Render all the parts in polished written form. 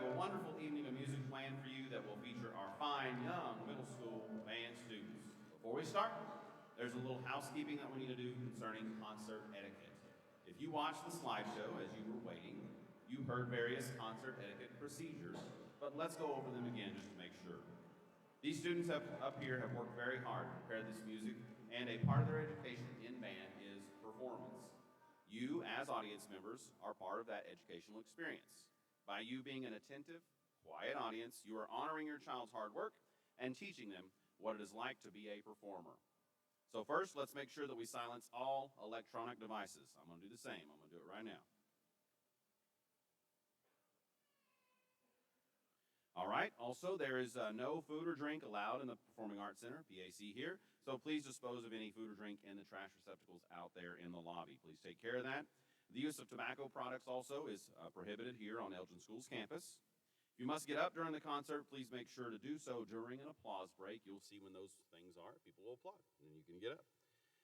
have a wonderful evening of music planned for you that will feature our fine young middle school band students. Before we start, there's a little housekeeping that we need to do concerning concert etiquette. If you watched the slideshow as you were waiting, you heard various concert etiquette procedures, but let's go over them again just to make sure. These students up here have worked very hard to prepare this music, and a part of their education in band is performance. You, as audience members, are part of that educational experience. By you being an attentive, quiet audience, you are honoring your child's hard work and teaching them what it is like to be a performer. So, first, let's make sure that we silence all electronic devices. I'm going to do the same. I'm going to do it right now. All right. Also, there is no food or drink allowed in the Performing Arts Center, PAC here. So please dispose of any food or drink in the trash receptacles out there in the lobby. Please take care of that. The use of tobacco products also is prohibited here on Elgin Schools campus. If you must get up during the concert, please make sure to do so during an applause break. You'll see when those things are. People will applaud, and then you can get up.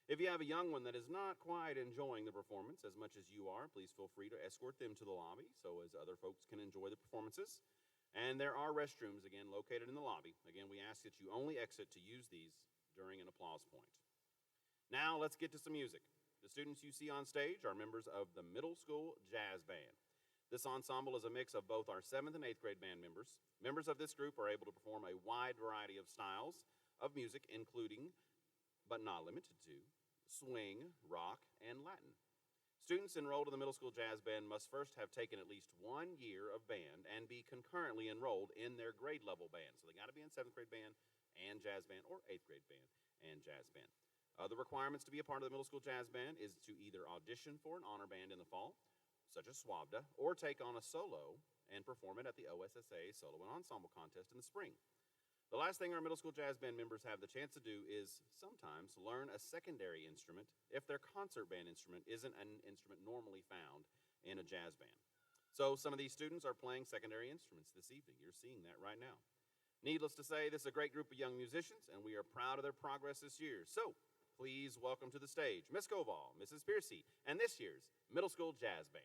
If you have a young one that is not quite enjoying the performance as much as you are, please feel free to escort them to the lobby so as other folks can enjoy the performances. And there are restrooms, again, located in the lobby. Again, we ask that you only exit to use these during an applause point. Now, let's get to some music. The students you see on stage are members of the Middle School Jazz Band. This ensemble is a mix of both our 7th and 8th grade band members. Members of this group are able to perform a wide variety of styles of music, including, but not limited to, swing, rock, and Latin. Students enrolled in the Middle School Jazz Band must first have taken at least 1 year of band and be concurrently enrolled in their grade level band. So they got to be in 7th grade band and jazz band, or 8th grade band and jazz band. The requirements to be a part of the Middle School Jazz Band is to either audition for an honor band in the fall, such as SWABDA, or take on a solo and perform it at the OSSA Solo and Ensemble Contest in the spring. The last thing our middle school jazz band members have the chance to do is sometimes learn a secondary instrument if their concert band instrument isn't an instrument normally found in a jazz band. So some of these students are playing secondary instruments this evening. You're seeing that right now. Needless to say, this is a great group of young musicians, and we are proud of their progress this year. So please welcome to the stage Miss Koval, Mrs. Piercy, and this year's Middle School Jazz Band.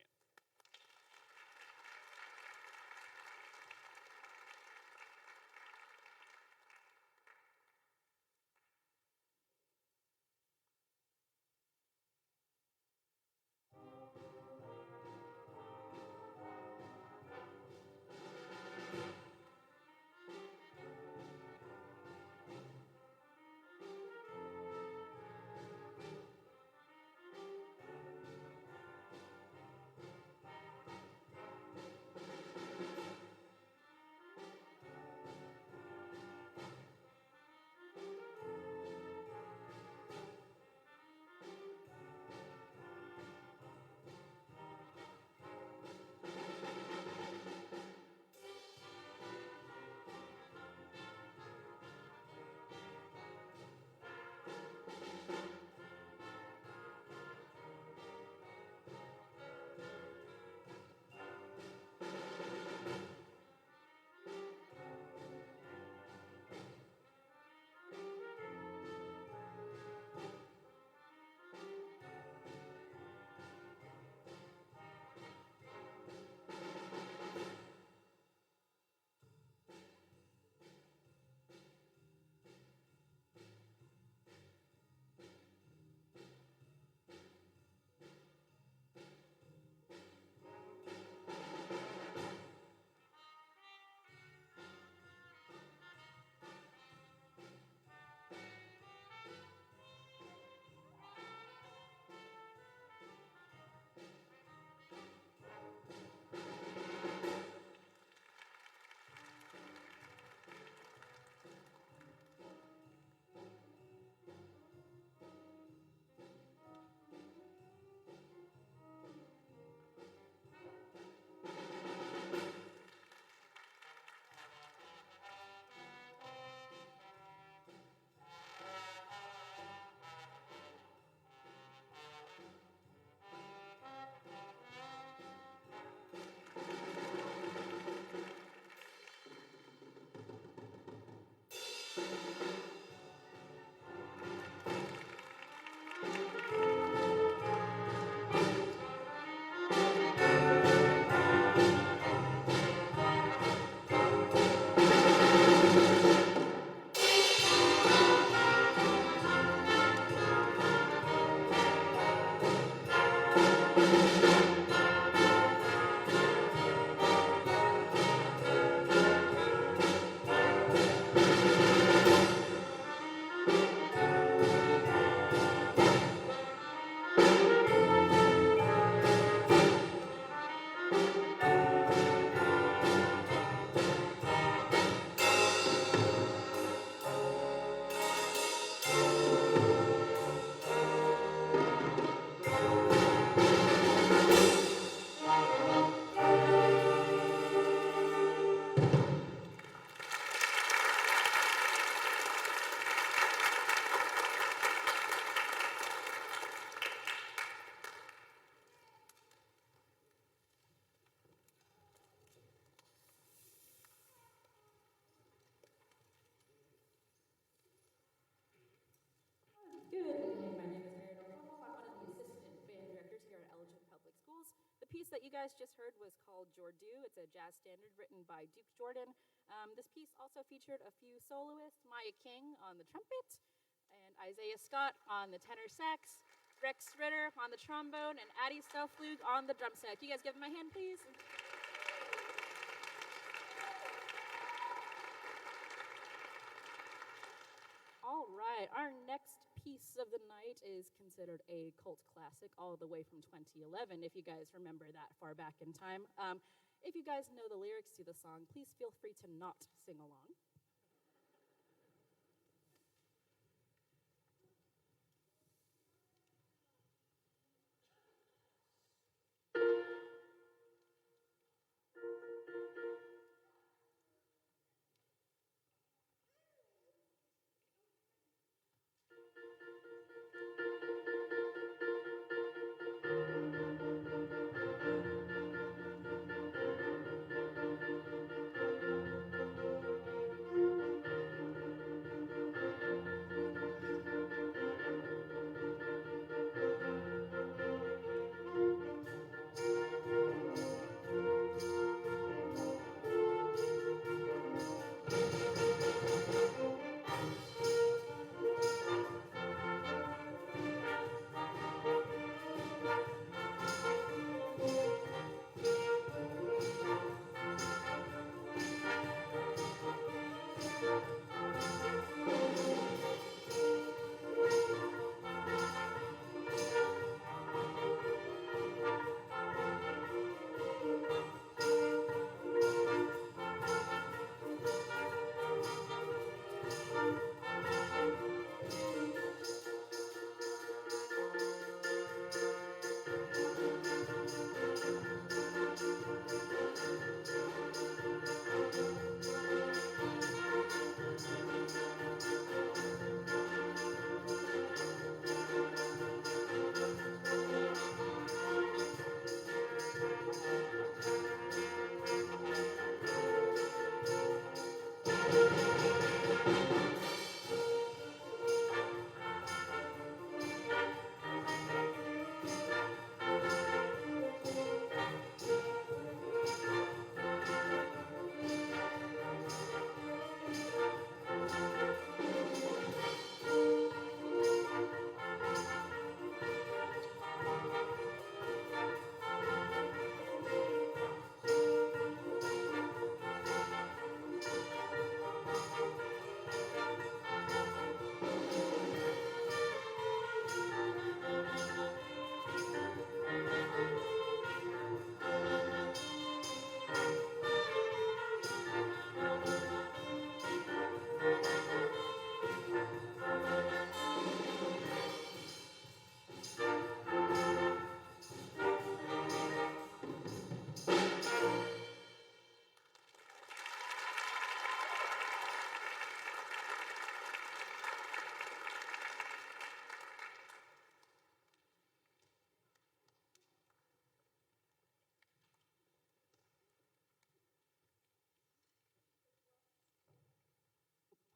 that you guys just heard was called Jordu. It's a jazz standard written by Duke Jordan. This piece also featured a few soloists, Maya King on the trumpet, and Isaiah Scott on the tenor sax, Rex Ritter on the trombone, and Addie Stelflug on the drum set. Can you guys give them a hand, please? All right, our next piece of the night is considered a cult classic all the way from 2011, if you guys remember that far back in time. If you guys know the lyrics to the song, please feel free to not sing along.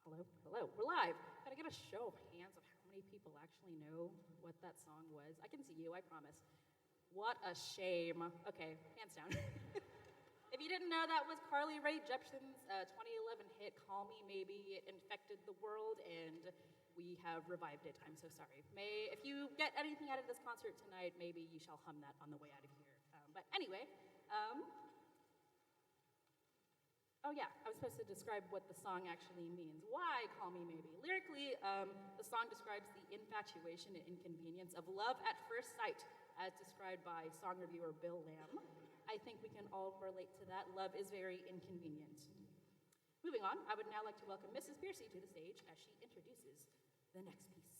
Hello, hello, we're live. Gotta get a show of hands of how many people actually know what that song was. I can see you, I promise. What a shame. Okay, hands down. If you didn't know, that was Carly Rae Jepsen's 2011 hit, Call Me Maybe. It infected the world, and we have revived it. I'm so sorry. If you get anything out of this concert tonight, maybe you shall hum that on the way out of here. But anyway, oh yeah, I was supposed to describe what the song actually means. Why Call Me Maybe? Lyrically, the song describes the infatuation and inconvenience of love at first sight, as described by song reviewer Bill Lamb. I think we can all relate to that. Love is very inconvenient. Moving on, I would now like to welcome Mrs. Piercy to the stage as she introduces the next piece.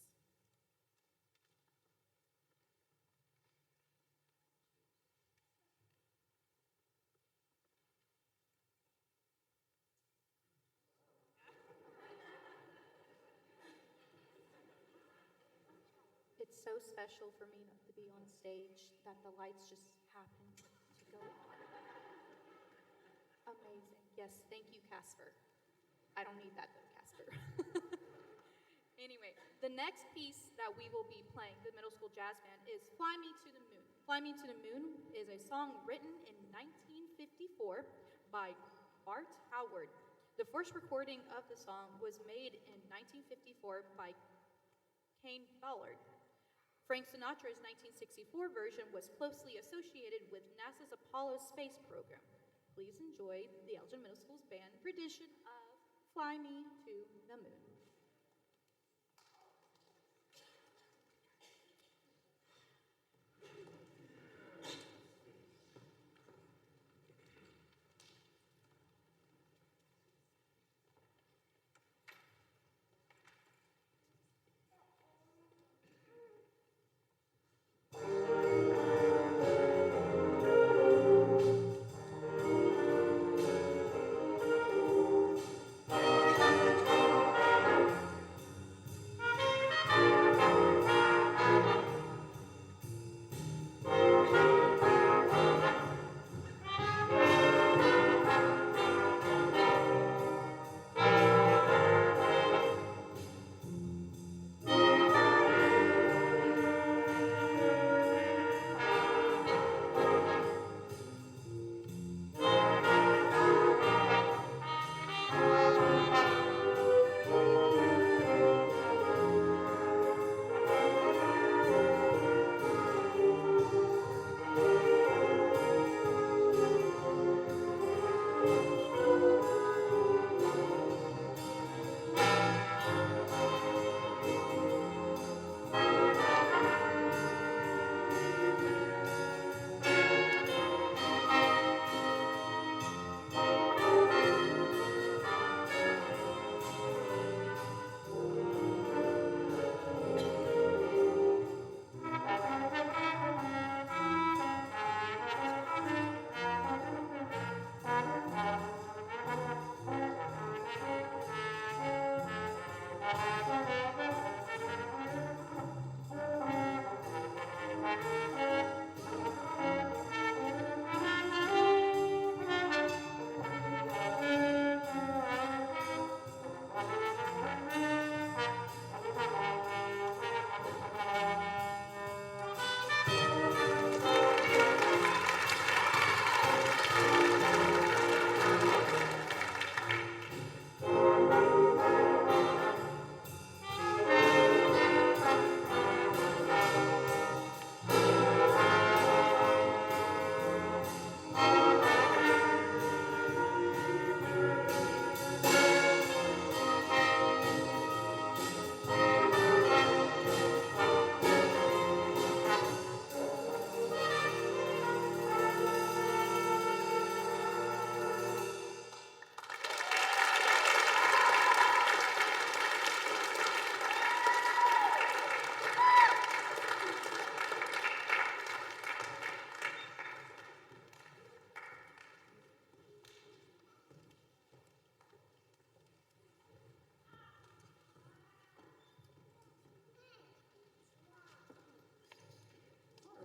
It's so special for me to be on stage that the lights just happen to go on. Amazing. Yes, thank you, Casper. I don't need that though, Casper. Anyway, the next piece that we will be playing, the middle school jazz band, is Fly Me to the Moon. Fly Me to the Moon is a song written in 1954 by Bart Howard. The first recording of the song was made in 1954 by Kane Ballard. Frank Sinatra's 1964 version was closely associated with NASA's Apollo space program. Please enjoy the Elgin Middle School's band rendition of Fly Me to the Moon.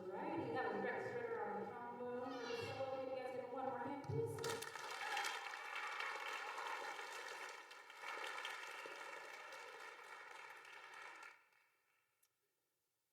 Alrighty, that was Rex Ritter on the trombone for the solo. Can you guys give him one more hand, please?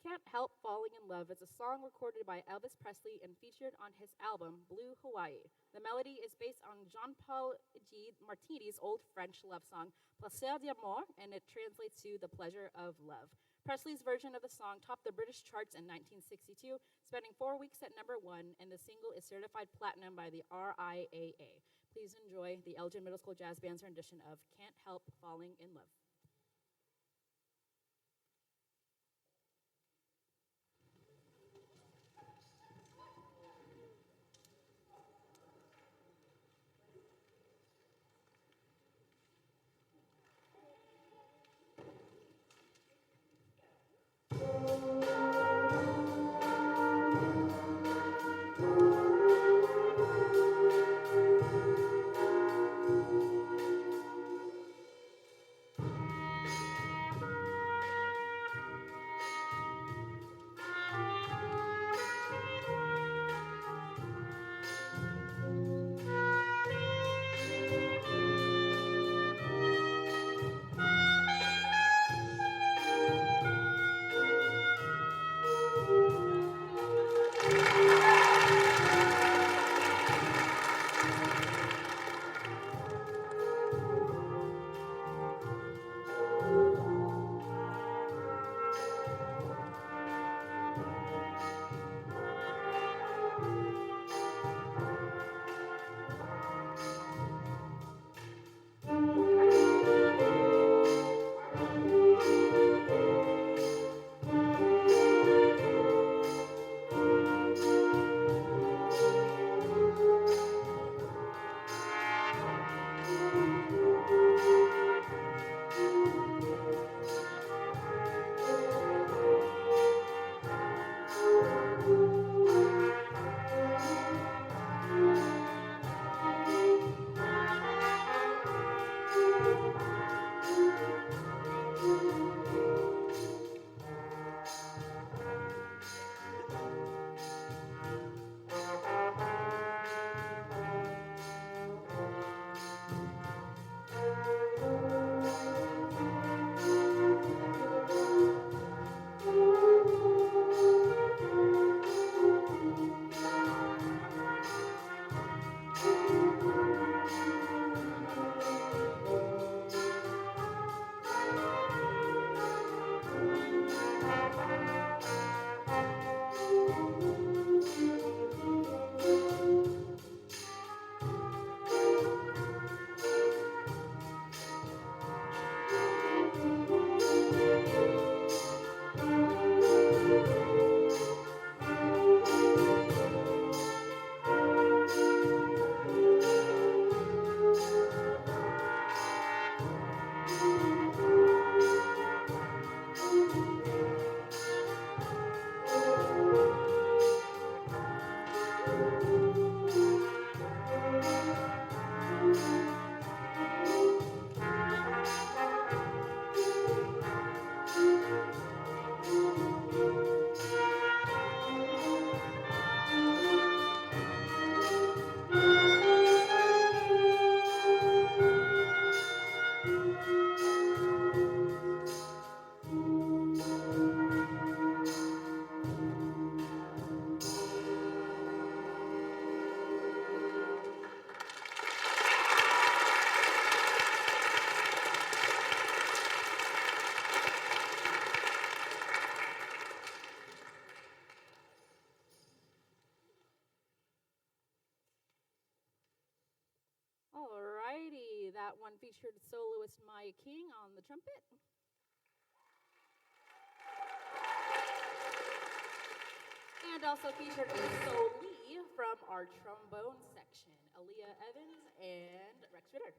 Can't Help Falling in Love is a song recorded by Elvis Presley and featured on his album Blue Hawaii. The melody is based on Jean-Paul G. Martini's old French love song Plaisir d'amour, and it translates to The Pleasure of Love. Presley's version of the song topped the British charts in 1962, spending 4 weeks at number 1, and the single is certified platinum by the RIAA. Please enjoy the Elgin Middle School Jazz Band's rendition of Can't Help Falling in Love. that one featured soloist Maya King on the trumpet. And also featured a soli from our trombone section, Aaliyah Evans and Rex Ritter.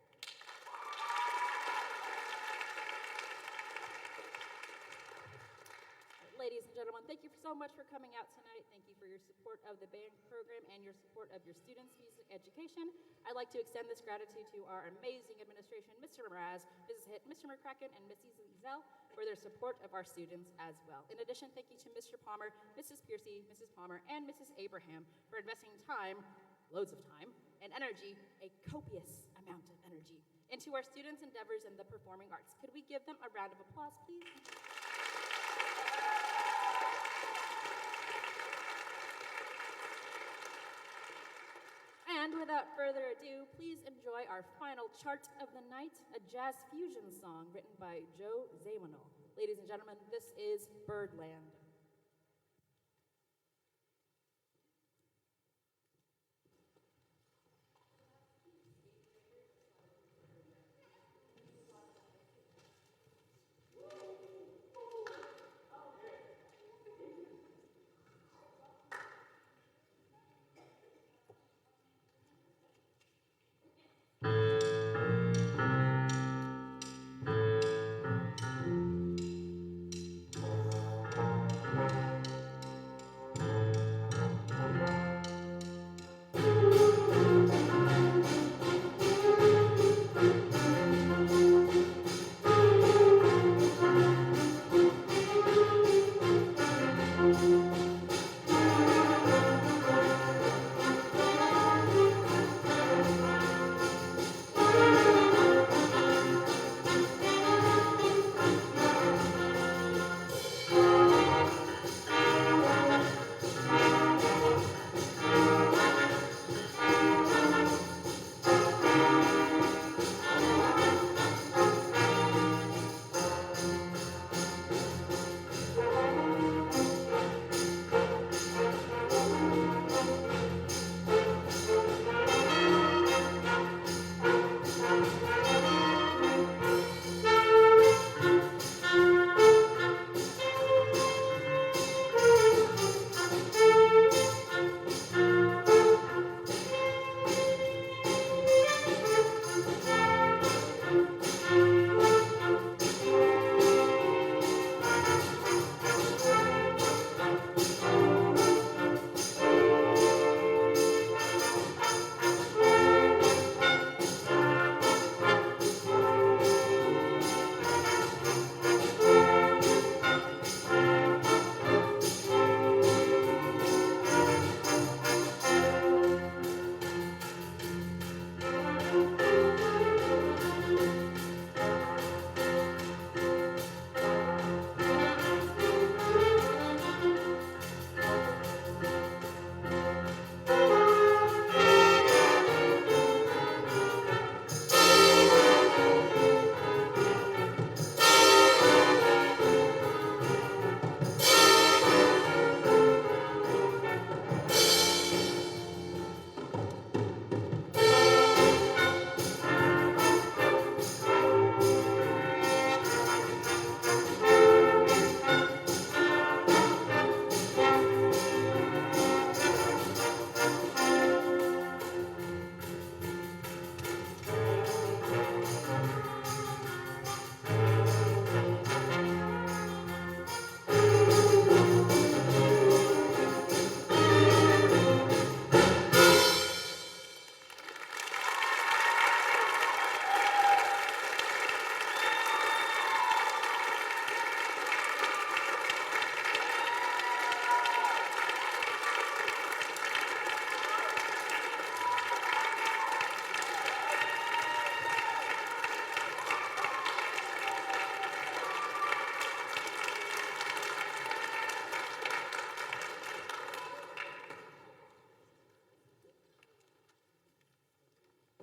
Ladies and gentlemen, thank you so much for coming out tonight. Thank you for your support of the band program and your support of your students' music education. I'd like to extend this gratitude to our amazing administration, Mr. Mraz, Mrs. Hitt, Mr. McCracken, and Mrs. Zell for their support of our students as well. In addition, thank you to Mr. Palmer, Mrs. Piercy, Mrs. Palmer, and Mrs. Abraham for investing time, loads of time, and energy, a copious amount of energy, into our students' endeavors in the performing arts. Could we give them a round of applause, please? And without further ado, please enjoy our final chart of the night, a jazz fusion song written by Joe Zawinul. Ladies and gentlemen, this is Birdland.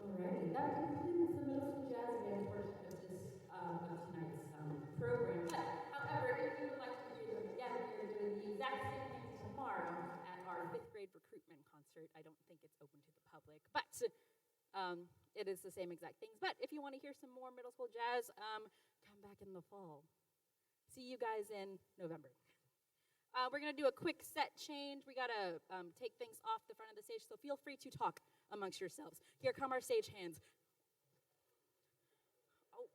Alrighty, that concludes the middle school jazz band portion of tonight's program. But, however, if you would like to hear them again, we're doing the exact same thing tomorrow at our fifth grade recruitment concert. I don't think it's open to the public, but it is the same exact things. But if you want to hear some more middle school jazz, come back in the fall. See you guys in November. We're going to do a quick set change. We got to take things off the front of the stage, so feel free to talk amongst yourselves. Here come our stage hands. Oh.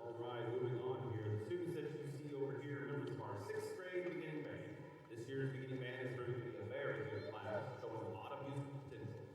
All right, moving on here. The students that you see over here are members of our sixth grade beginning band. This year's beginning band is proving to be a very good class, showing a lot of musical potential.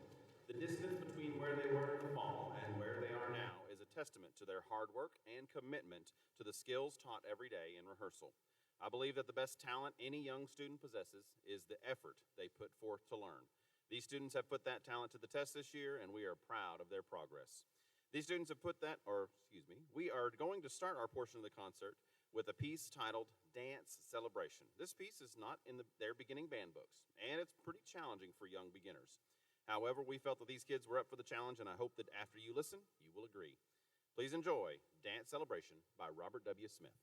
The distance between where they were in the fall and where they are now is a testament to their hard work and commitment to the skills taught every day in rehearsal. I believe that the best talent any young student possesses is the effort they put forth to learn. These students have put that talent to the test this year, and we are proud of their progress. These students have put that, or excuse me, we are going to start our portion of the concert with a piece titled Dance Celebration. This piece is not in their beginning band books, and it's pretty challenging for young beginners. However, we felt that these kids were up for the challenge, and I hope that after you listen, you will agree. Please enjoy Dance Celebration by Robert W. Smith.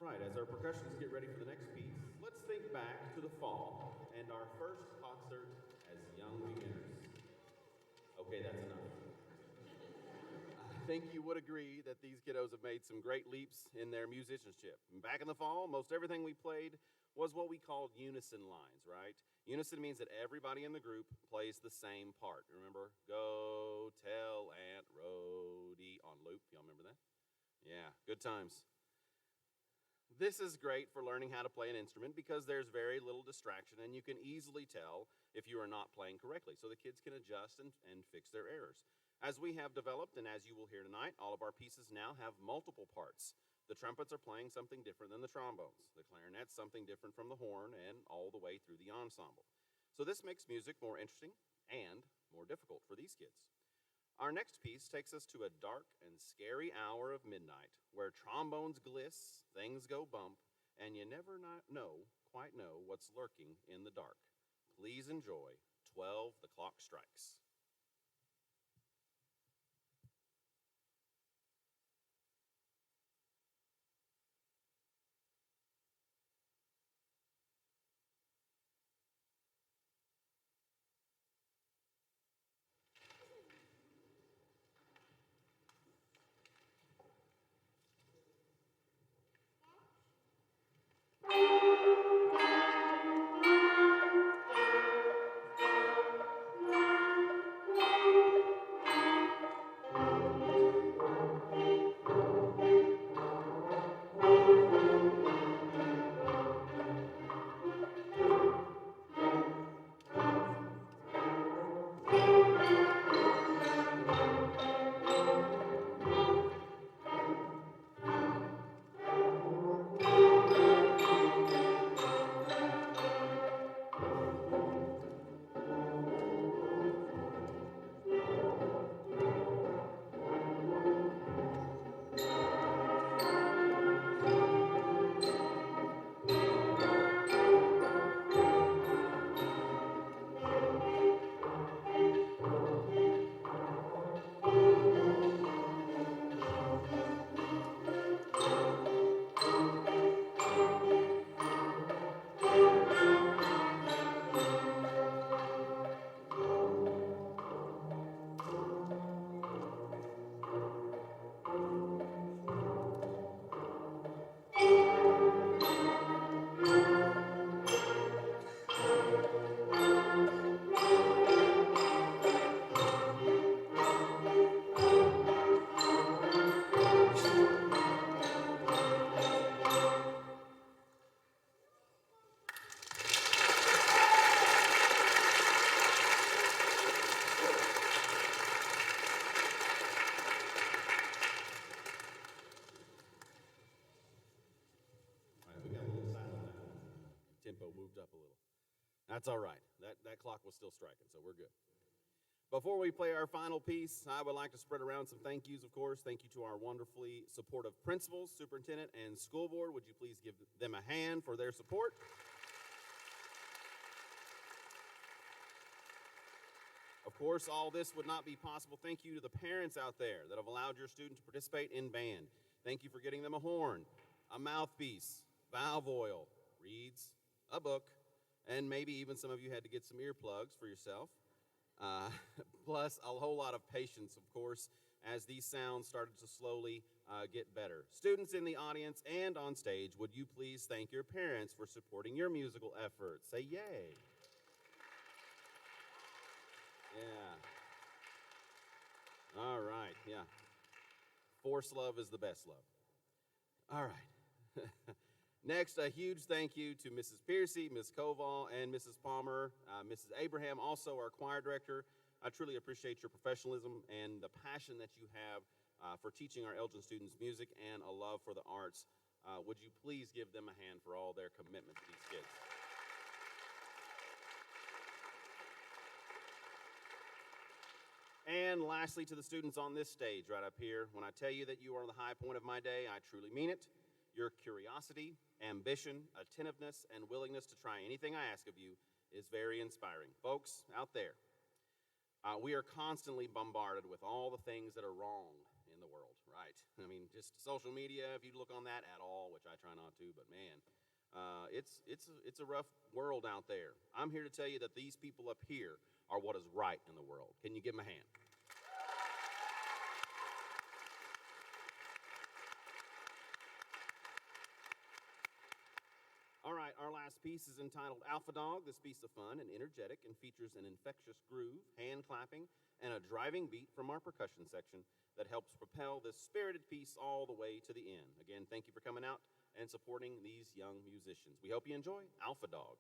Right, as our percussionists get ready for the next piece, let's think back to the fall and our first concert as young beginners. Okay, that's enough. I think you would agree that these kiddos have made some great leaps in their musicianship. Back in the fall, most everything we played was what we called unison lines, right? Unison means that everybody in the group plays the same part. Remember? Go tell Aunt Rhody on loop. Y'all remember that? Yeah, good times. This is great for learning how to play an instrument because there's very little distraction and you can easily tell if you are not playing correctly so the kids can adjust and fix their errors. As we have developed and as you will hear tonight, all of our pieces now have multiple parts. The trumpets are playing something different than the trombones. The clarinet's something different from the horn and all the way through the ensemble. So this makes music more interesting and more difficult for these kids. Our next piece takes us to a dark and scary hour of midnight where trombones gliss, things go bump, and you never quite know what's lurking in the dark. Please enjoy 12 The Clock Strikes. All right, we got a little silent now. Tempo moved up a little. That's all right. That clock was still striking, so we're good. Before we play our final piece, I would like to spread around some thank yous, of course. Thank you to our wonderfully supportive principals, superintendent, and school board. Would you please give them a hand for their support? Of course, all this would not be possible. Thank you to the parents out there that have allowed your student to participate in band. Thank you for getting them a horn, a mouthpiece, valve oil, reeds, a book, and maybe even some of you had to get some earplugs for yourself. Plus a whole lot of patience, of course, as these sounds started to slowly get better. Students in the audience and on stage, would you please thank your parents for supporting your musical efforts? Say yay. Yeah. All right, yeah. Forced love is the best love. All right. Next, a huge thank you to Mrs. Piercy, Ms. Koval, and Mrs. Palmer, Mrs. Abraham, also our choir director. I truly appreciate your professionalism and the passion that you have for teaching our Elgin students music and a love for the arts. Would you please give them a hand for all their commitment to these kids? And lastly, to the students on this stage right up here, when I tell you that you are the high point of my day, I truly mean it. Your curiosity, ambition, attentiveness, and willingness to try anything I ask of you is very inspiring. Folks out there, we are constantly bombarded with all the things that are wrong in the world, right? I mean, just social media, if you look on that at all, which I try not to, but man, it's a rough world out there. I'm here to tell you that these people up here are what is right in the world. Can you give them a hand? All right, our last piece is entitled Alpha Dog. This piece is fun and energetic and features an infectious groove, hand clapping, and a driving beat from our percussion section that helps propel this spirited piece all the way to the end. Again, thank you for coming out and supporting these young musicians. We hope you enjoy Alpha Dog.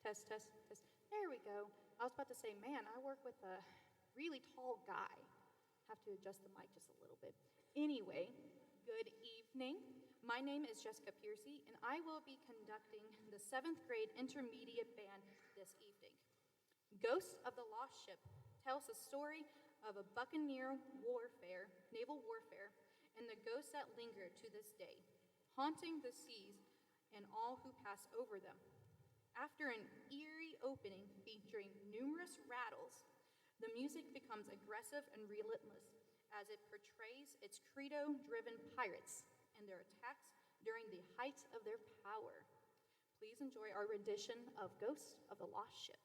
Test, test, test. There we go. I was about to say, man, I work with a really tall guy. Have to adjust the mic just a little bit. Anyway, good evening. My name is Jessica Piercy, and I will be conducting the 7th grade intermediate band this evening. Ghosts of the Lost Ship tells the story of a buccaneer warfare, naval warfare, and the ghosts that linger to this day, haunting the seas and all who pass over them. After an eerie opening featuring numerous rattles, the music becomes aggressive and relentless as it portrays its credo-driven pirates and their attacks during the height of their power. Please enjoy our rendition of Ghosts of the Lost Ship.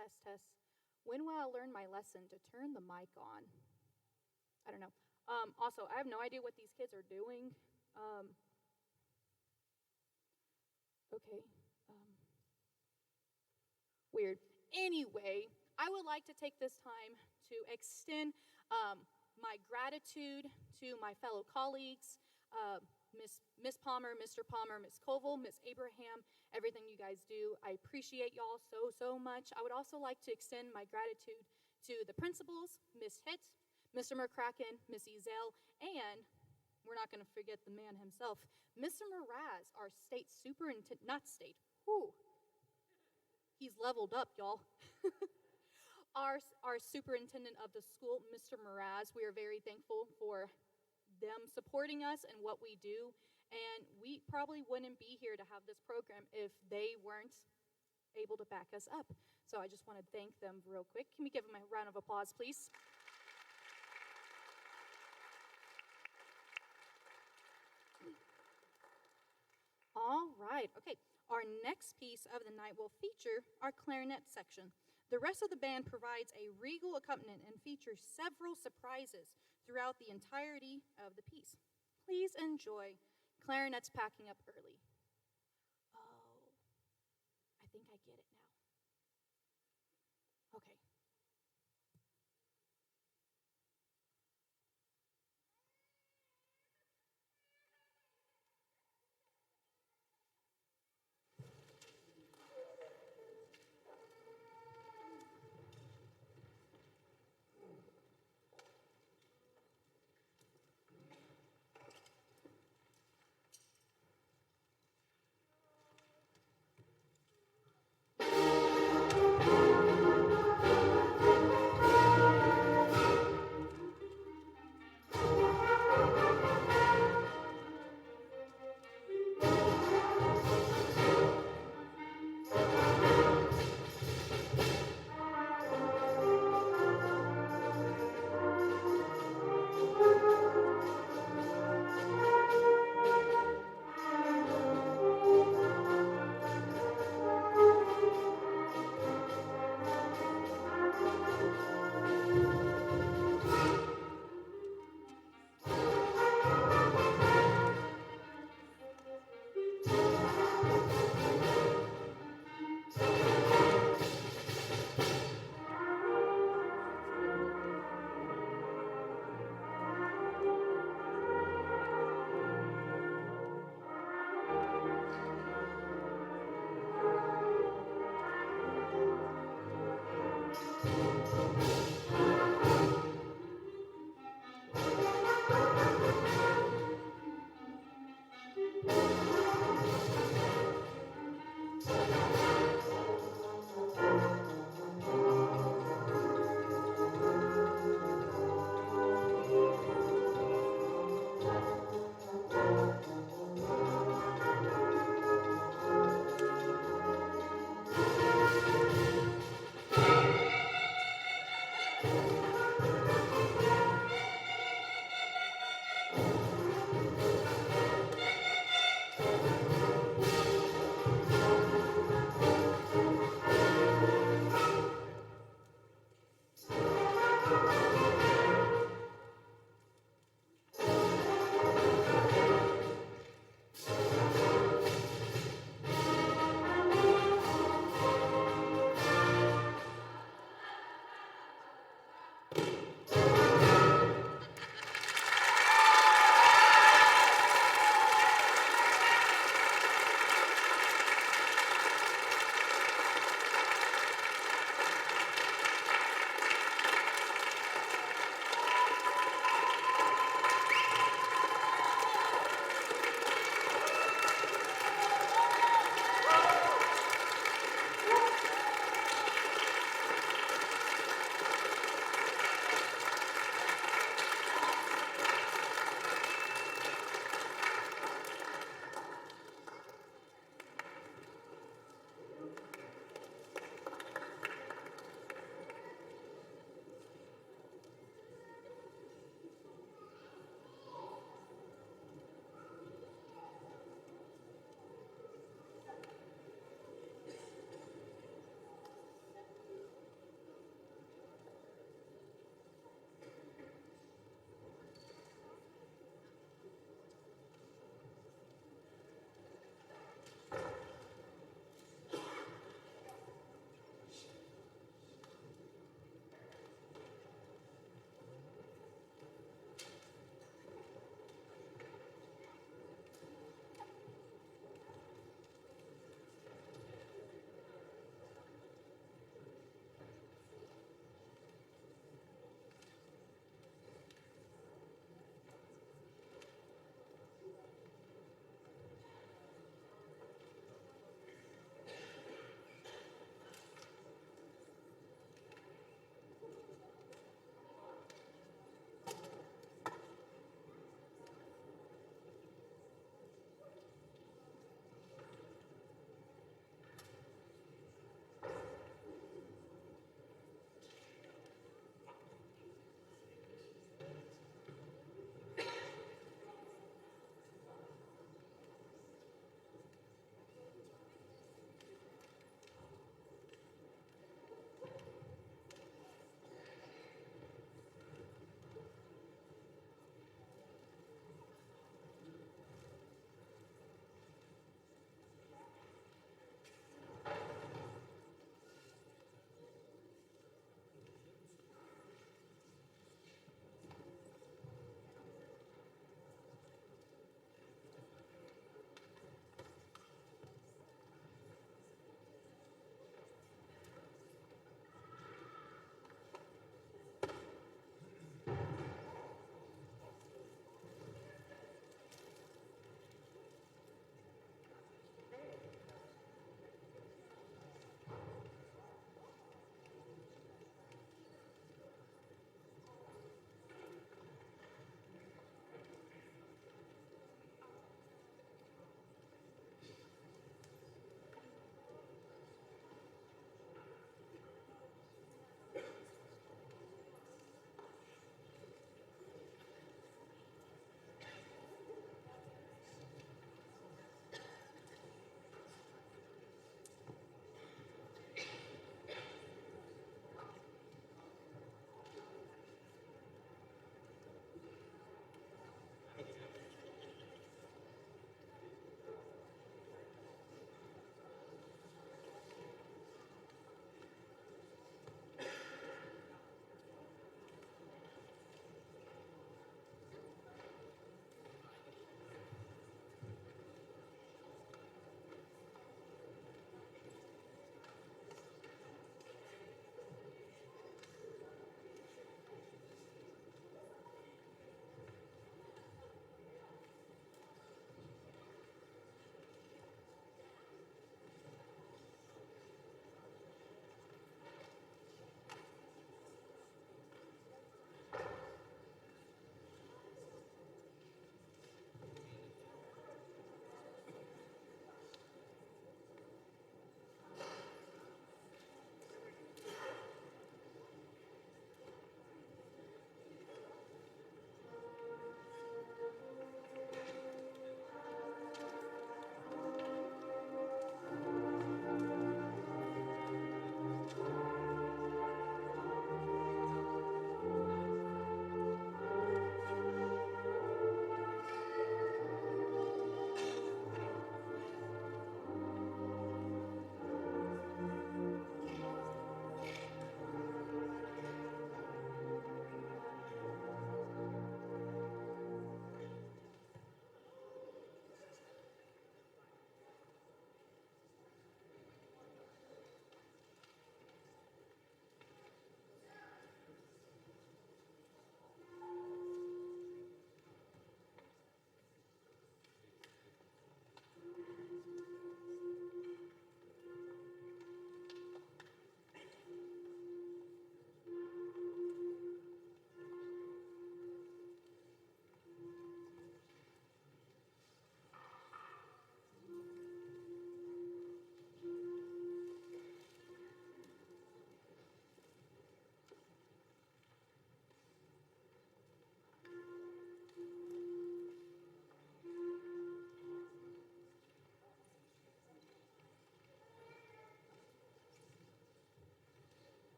Test, test. When will I learn my lesson to turn the mic on? I don't know. Also, I have no idea what these kids are doing. Okay. Weird. Anyway, I would like to take this time to extend my gratitude to my fellow colleagues, Miss Palmer, Mr. Palmer, Miss Koval, Miss Abraham, everything you guys do. I appreciate y'all so much. I would also like to extend my gratitude to the principals, Miss Hitt, Mr. McCracken, Miss Ezel, and we're not going to forget the man himself, Mr. Mraz, our state superintendent, not state, whew. He's leveled up, y'all. our superintendent of the school, Mr. Mraz. We are very thankful for them supporting us and what we do. And we probably wouldn't be here to have this program if they weren't able to back us up. So I just want to thank them real quick. Can we give them a round of applause, please? All right, okay. Our next piece of the night will feature our clarinet section. The rest of the band provides a regal accompaniment and features several surprises throughout the entirety of the piece. Please enjoy Clarinets Packing Up Early. Oh, I think I get it now. Okay.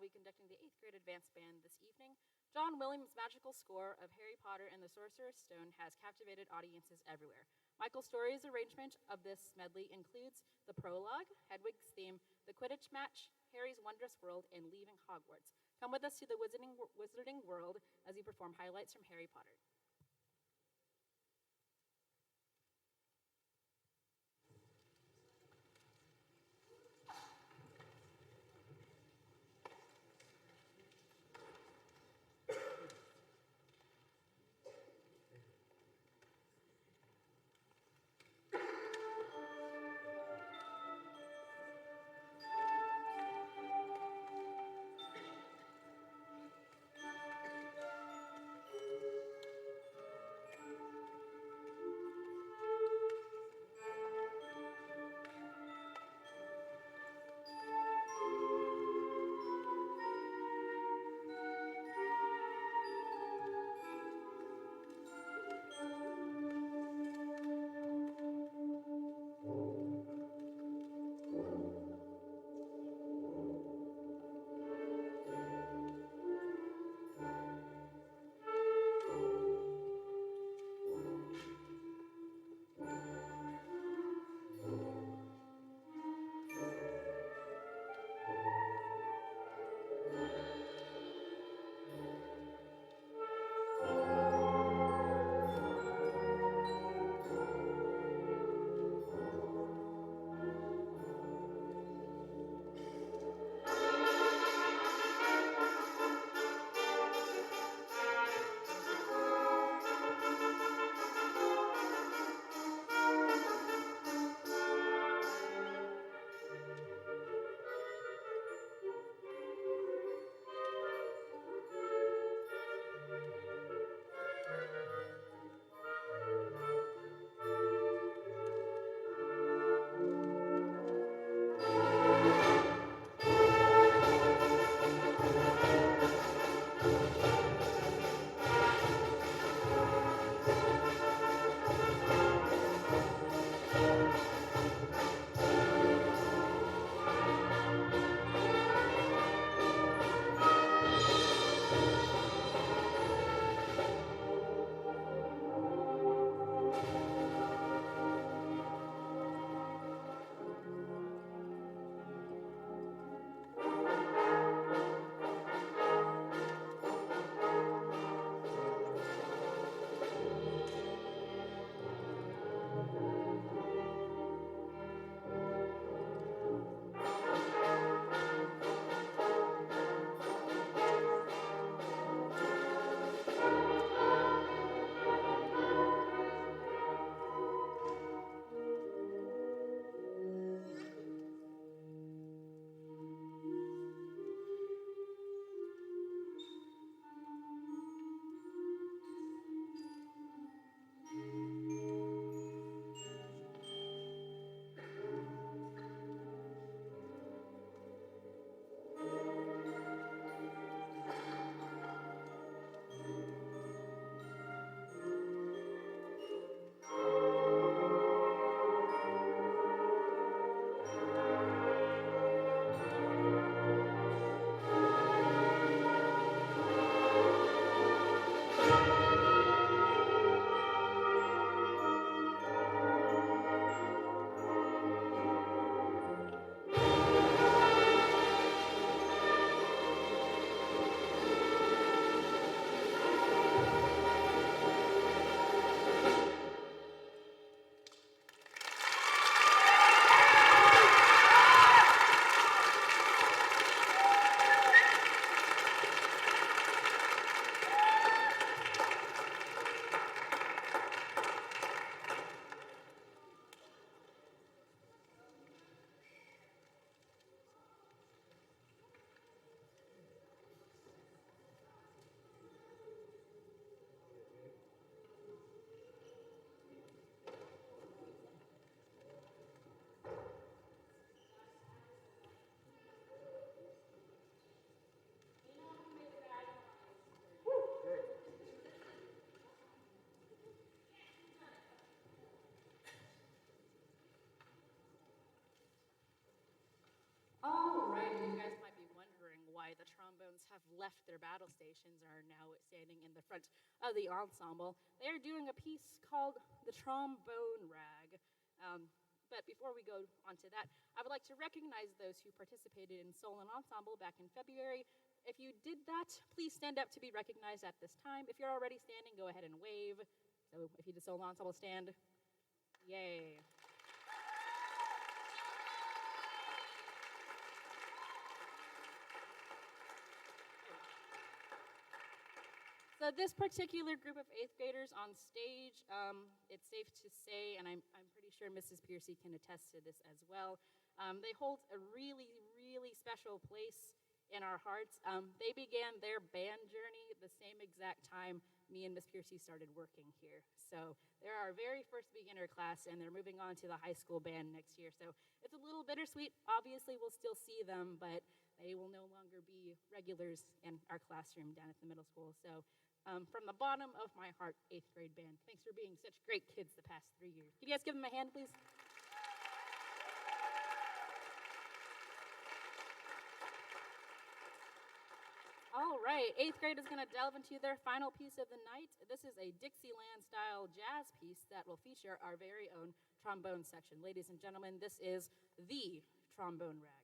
be conducting the 8th grade advanced band this evening. John Williams' magical score of Harry Potter and the Sorcerer's Stone has captivated audiences everywhere. Michael Story's arrangement of this medley includes the prologue, Hedwig's theme, the Quidditch match, Harry's Wondrous World, and Leaving Hogwarts. Come with us to the wizarding world as we perform highlights from Harry Potter. have left their battle stations and are now standing in the front of the ensemble. They are doing a piece called The Trombone Rag. But before we go on to that, I would like to recognize those who participated in Solon Ensemble back in February. If you did that, please stand up to be recognized at this time. If you're already standing, go ahead and wave. So if you did Solon Ensemble, stand. Yay. So this particular group of 8th graders on stage, it's safe to say, and I'm pretty sure Mrs. Piercy can attest to this as well, they hold a really, really special place in our hearts. They began their band journey the same exact time me and Miss Piercy started working here. So they're our very first beginner class, and they're moving on to the high school band next year. So it's a little bittersweet. Obviously, we'll still see them, but they will no longer be regulars in our classroom down at the middle school. So from the bottom of my heart, 8th grade band, thanks for being such great kids the past 3 years. Can you guys give them a hand, please? All right, 8th grade is going to delve into their final piece of the night. This is a Dixieland-style jazz piece that will feature our very own trombone section. Ladies and gentlemen, this is The Trombone Rag.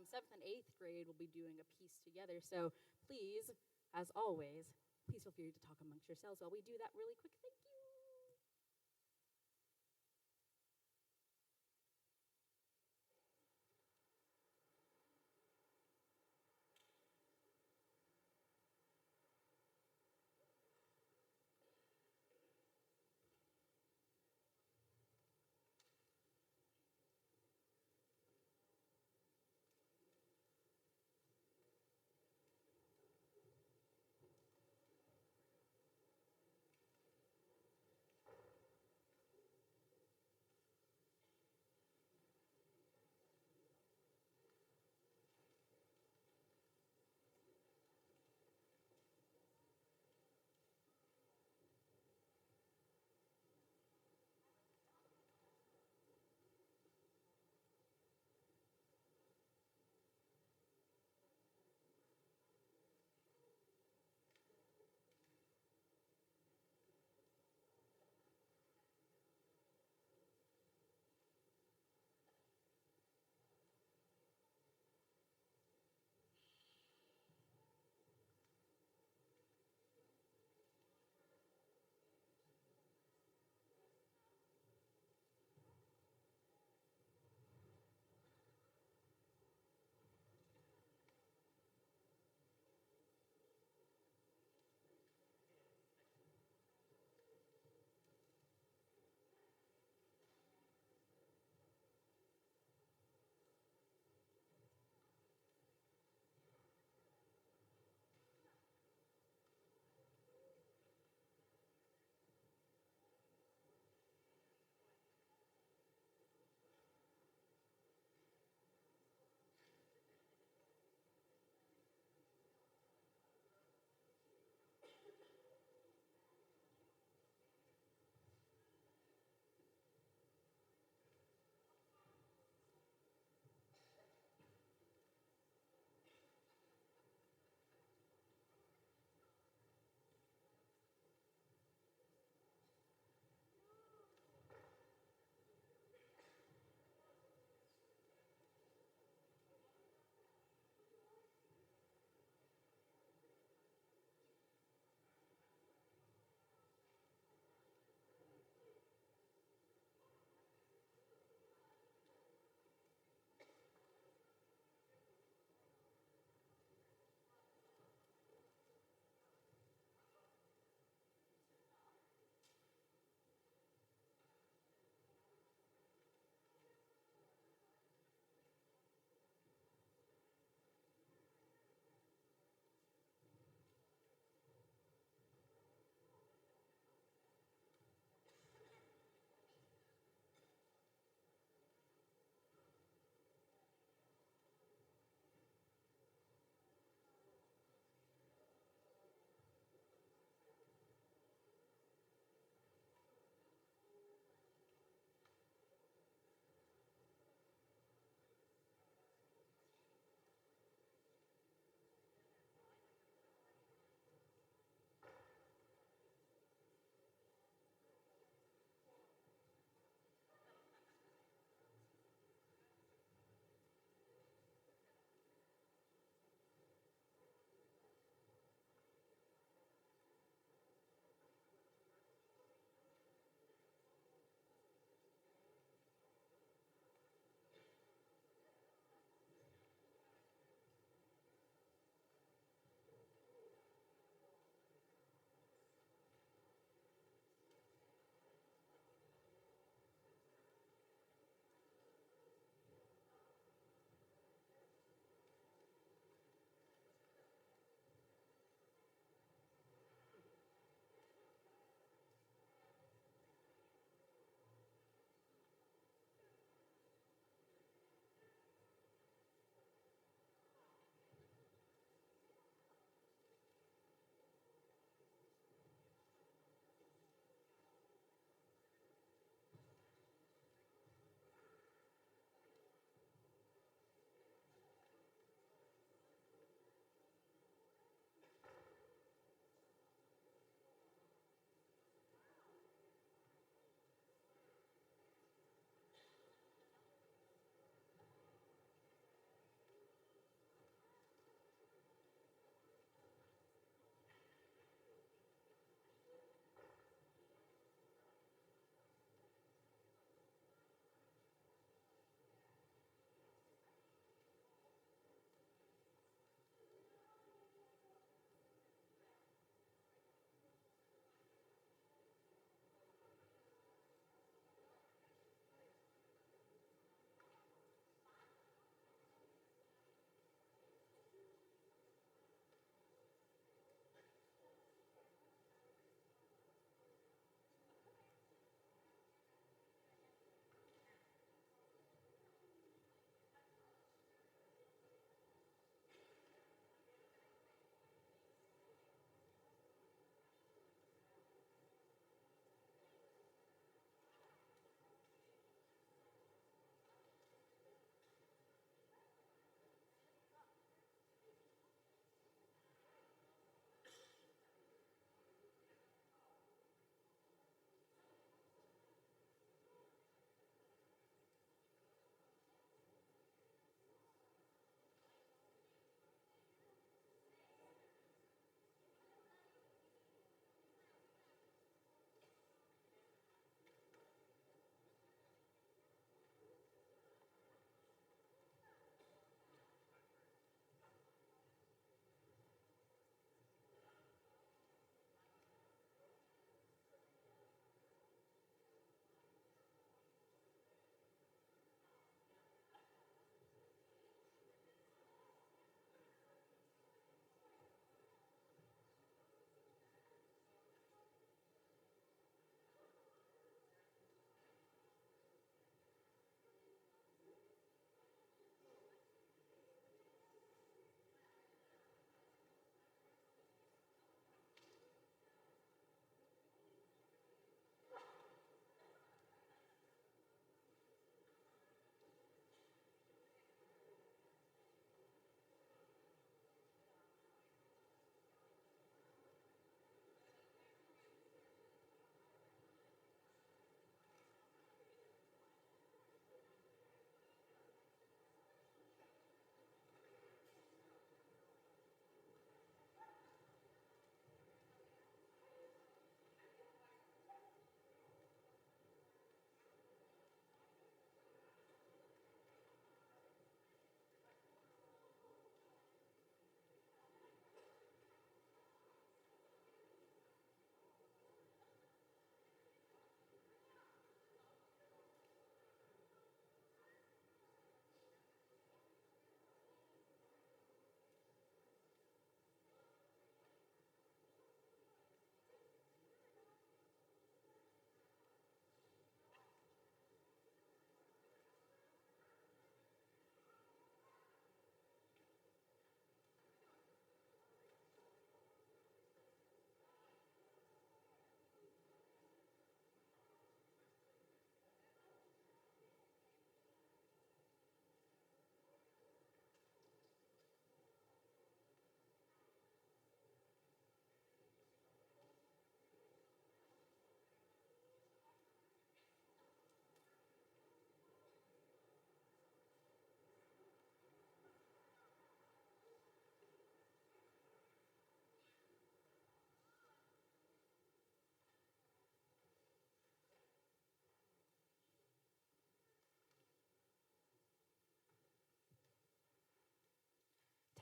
Seventh and 8th grade will be doing a piece together. So please, as always, please feel free to talk amongst yourselves while we do that really quick. Thank you.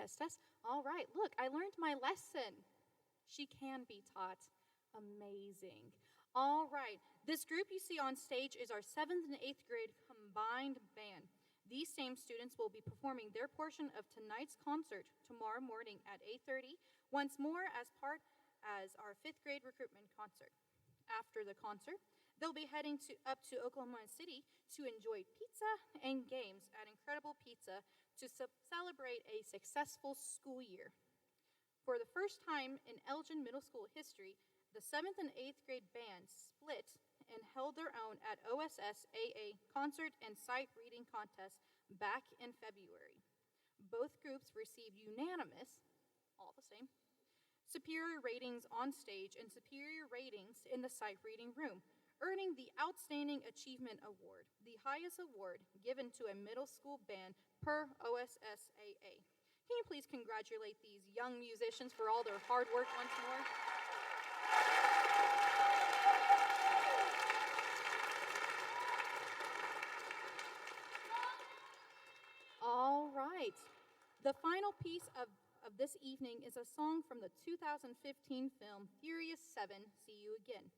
test us. All right, look, I learned my lesson. She can be taught. Amazing. All right, this group you see on stage is our 7th and 8th grade combined band. These same students will be performing their portion of tonight's concert tomorrow morning at 8:30, once more as part as our 5th grade recruitment concert. After the concert, they'll be heading up to Oklahoma City to enjoy pizza and games at Incredible Pizza to celebrate a successful school year. For the first time in Elgin Middle School history, the 7th and 8th grade bands split and held their own at OSSAA Concert and Sight Reading Contest back in February. Both groups received unanimous, all the same, superior ratings on stage and superior ratings in the sight reading room, earning the Outstanding Achievement Award, the highest award given to a middle school band per OSSAA. Can you please congratulate these young musicians for all their hard work once more? All right. The final piece of this evening is a song from the 2015 film Furious 7, See You Again.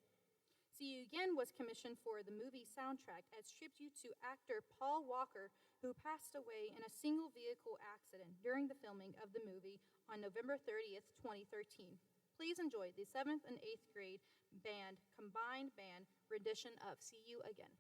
See You Again was commissioned for the movie soundtrack as tribute to actor Paul Walker, who passed away in a single vehicle accident during the filming of the movie on November 30th, 2013. Please enjoy the 7th and 8th grade band, combined band rendition of See You Again.